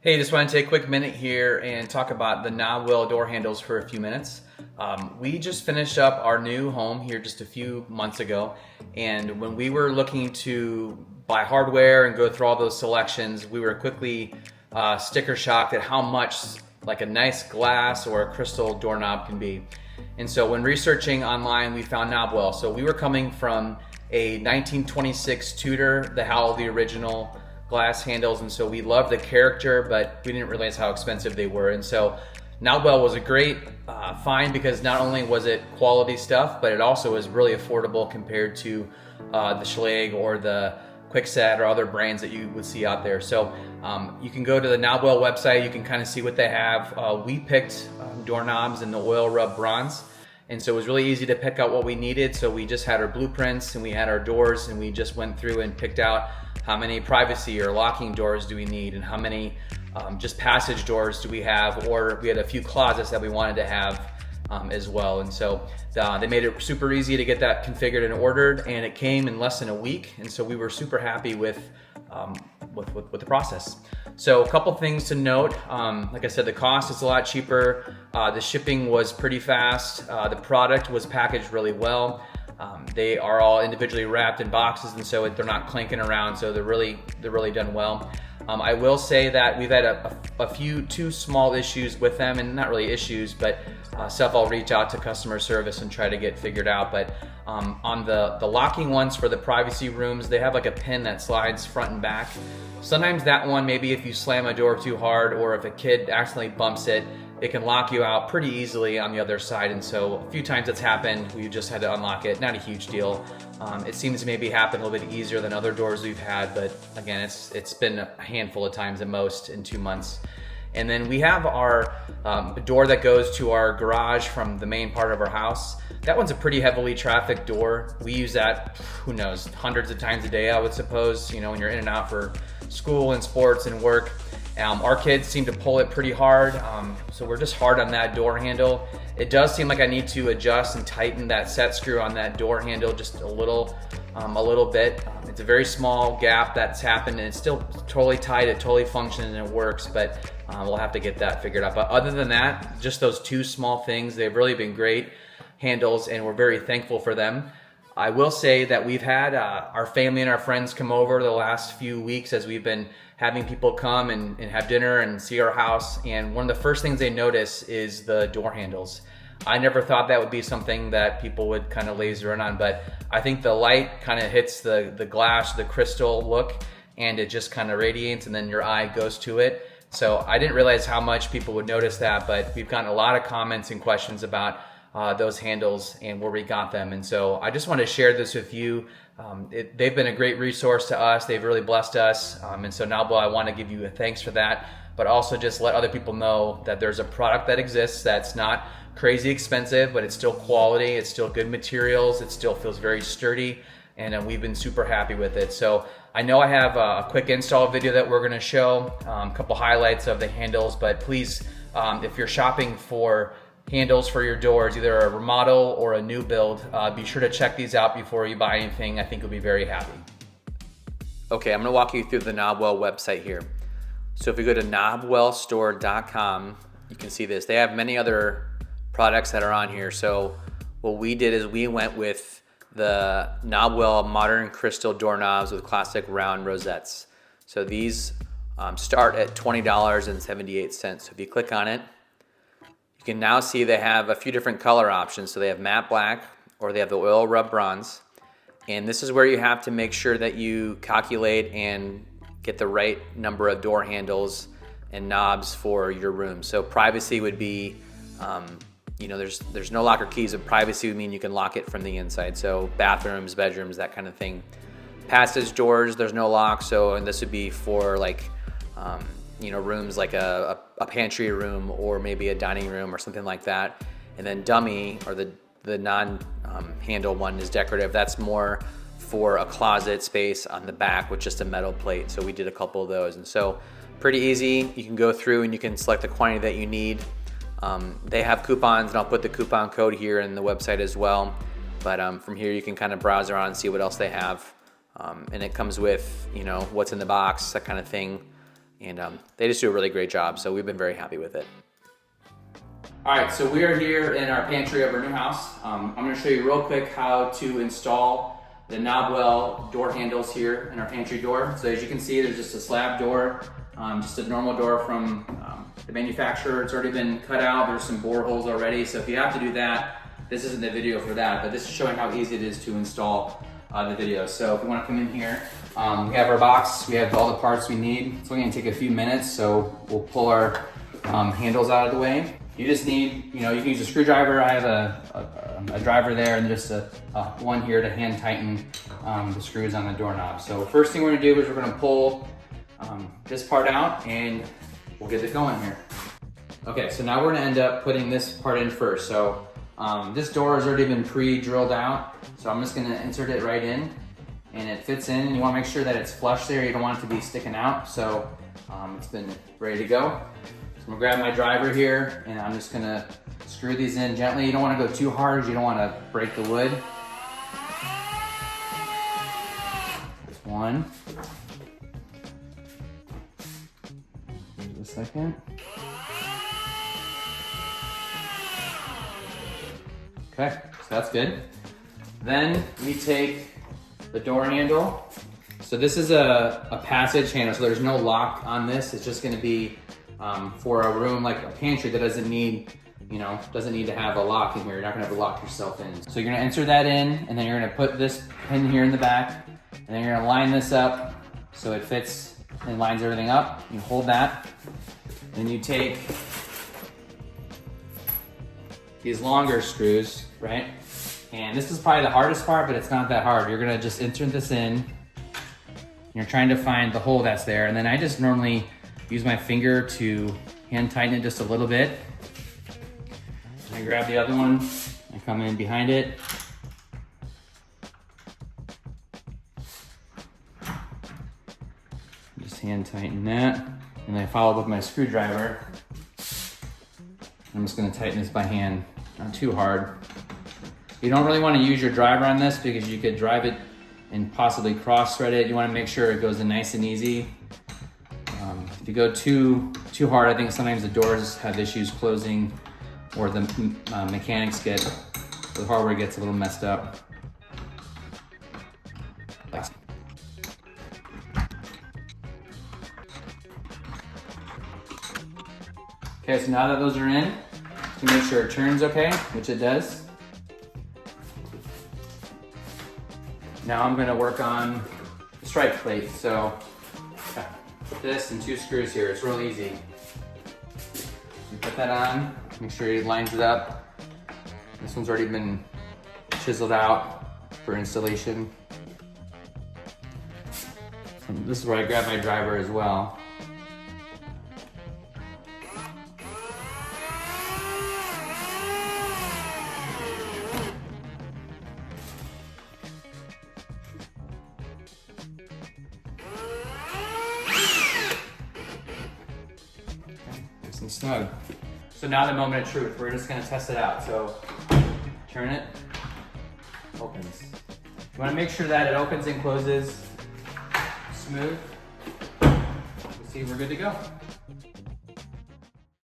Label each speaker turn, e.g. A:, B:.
A: Hey, just want to take a quick minute here and talk about the KNOBWELL door handles for a few minutes. We just finished up our new home here just a few months ago, and when we were looking to buy hardware and go through all those selections, we were quickly sticker shocked at how much like a nice glass or a crystal doorknob can be. And so when researching online, we found KNOBWELL. So we were coming from a 1926 Tudor, the original glass handles, and so we loved the character, but we didn't realize how expensive they were. And so KNOBWELL was a great find because not only was it quality stuff, but it also was really affordable compared to the Schlage or the Kwikset or other brands that you would see out there. So you can go to the KNOBWELL website, you can kind of see what they have. We picked doorknobs in the oil rub bronze, and so it was really easy to pick out what we needed. So we just had our blueprints and we had our doors, and we just went through and picked out how many privacy or locking doors do we need, and how many just passage doors do we have, or we had a few closets that we wanted to have as well. And so they made it super easy to get that configured and ordered, and it came in less than a week. And so we were super happy with the process. So a couple things to note. Like I said, the cost is a lot cheaper. The shipping was pretty fast. The product was packaged really well. They are all individually wrapped in boxes, and so they're not clanking around, so they're really done well. I will say that we've had two small issues with them, and not really issues, but stuff I'll reach out to customer service and try to get figured out. But on the locking ones for the privacy rooms, they have like a pin that slides front and back. Sometimes that one, maybe if you slam a door too hard or if a kid accidentally bumps it, it can lock you out pretty easily on the other side. And so a few times it's happened, we just had to unlock it. Not a huge deal. It seems to maybe happen a little bit easier than other doors we've had, but again, it's been a handful of times at most in 2 months. And then we have our door that goes to our garage from the main part of our house. That one's a pretty heavily trafficked door. We use that, who knows, hundreds of times a day, I would suppose, when you're in and out for school and sports and work. Our kids seem to pull it pretty hard, so we're just hard on that door handle. It does seem like I need to adjust and tighten that set screw on that door handle just a little bit. It's a very small gap that's happened, and it's still totally tight, it totally functions and it works, but we'll have to get that figured out. But other than that, just those two small things, they've really been great handles, and we're very thankful for them. I will say that we've had our family and our friends come over the last few weeks as we've been having people come and have dinner and see our house. And one of the first things they notice is the door handles. I never thought that would be something that people would kind of laser in on, but I think the light kind of hits the glass, the crystal look, and it just kind of radiates, and then your eye goes to it. So I didn't realize how much people would notice that, but we've gotten a lot of comments and questions about those handles and where we got them. And so I just want to share this with you. They've been a great resource to us. They've really blessed us. And so now, I want to give you a thanks for that, but also just let other people know that there's a product that exists that's not crazy expensive, but it's still quality. It's still good materials. It still feels very sturdy. And we've been super happy with it. So I know I have a quick install video that we're going to show, a couple highlights of the handles, but please, if you're shopping for handles for your doors, either a remodel or a new build, be sure to check these out before you buy anything. I think you'll be very happy. Okay, I'm gonna walk you through the KNOBWELL website here. So if you go to knobwellstore.com, you can see this. They have many other products that are on here. So what we did is we went with the KNOBWELL Modern Crystal Doorknobs with classic round rosettes. So these start at $20.78. So if you click on it, you can now see they have a few different color options. So they have matte black, or they have the oil rub bronze. And this is where you have to make sure that you calculate and get the right number of door handles and knobs for your room. So privacy would be, there's no locker keys, and privacy would mean you can lock it from the inside. So bathrooms, bedrooms, that kind of thing. Passage doors, there's no lock. And this would be for rooms like a pantry room or maybe a dining room or something like that. And then dummy, or the non-handle one, is decorative. That's more for a closet space on the back with just a metal plate. So we did a couple of those. And so pretty easy. You can go through and you can select the quantity that you need. They have coupons, and I'll put the coupon code here in the website as well. But from here you can kind of browse around and see what else they have. And it comes with, what's in the box, that kind of thing.
B: and they just do a really great job. So we've been very happy with it.
A: All right, so we are here in our pantry of our new house. I'm gonna show you real quick how to install the KNOBWELL door handles here in our pantry door. So as you can see, there's just a slab door, just a normal door from the manufacturer. It's already been cut out. There's some bore holes already. So if you have to do that, this isn't the video for that, but this is showing how easy it is to install the video. So if you wanna come in here, we have our box. We have all the parts we need. It's only gonna take a few minutes, so we'll pull our handles out of the way. You just need, you can use a screwdriver. I have a driver there and just a one here to hand tighten the screws on the doorknob. So first thing we're gonna do is we're gonna pull this part out and we'll get it going here. Okay, so now we're gonna end up putting this part in first. So this door has already been pre-drilled out. So I'm just gonna insert it right in and it fits in. And you wanna make sure that it's flush there. You don't want it to be sticking out. So it's been ready to go. I'm gonna grab my driver here and I'm just gonna screw these in gently. You don't wanna go too hard, you don't wanna break the wood. There's one. Give it a second. Okay, so that's good. Then we take the door handle. So this is a passage handle, so there's no lock on this. It's just gonna be for a room like a pantry that doesn't need to have a lock in here. You're not gonna have to lock yourself in. So you're gonna enter that in, and then you're gonna put this pin here in the back, and then you're gonna line this up so it fits and lines everything up. You hold that, then you take these longer screws, right? And this is probably the hardest part, but it's not that hard. You're gonna just insert this in. You're trying to find the hole that's there, and then I just normally use my finger to hand tighten it just a little bit. And I grab the other one, I come in behind it. Just hand tighten that. And then I follow up with my screwdriver. I'm just gonna tighten this by hand, not too hard. You don't really wanna use your driver on this because you could drive it and possibly cross thread it. You wanna make sure it goes in nice and easy. If you go too hard, I think sometimes the doors have issues closing or the mechanics the hardware gets a little messed up. Okay, so now that those are in, to make sure it turns okay, which it does. Now I'm gonna work on the strike plate. So this and 2 screws here, it's real easy. You put that on, make sure it lines it up. This one's already been chiseled out for installation. And this is where I grab my driver as well. And snug. So now the moment of truth, we're just gonna test it out. So turn it, opens. You wanna make sure that it opens and closes smooth. See, we're good to go.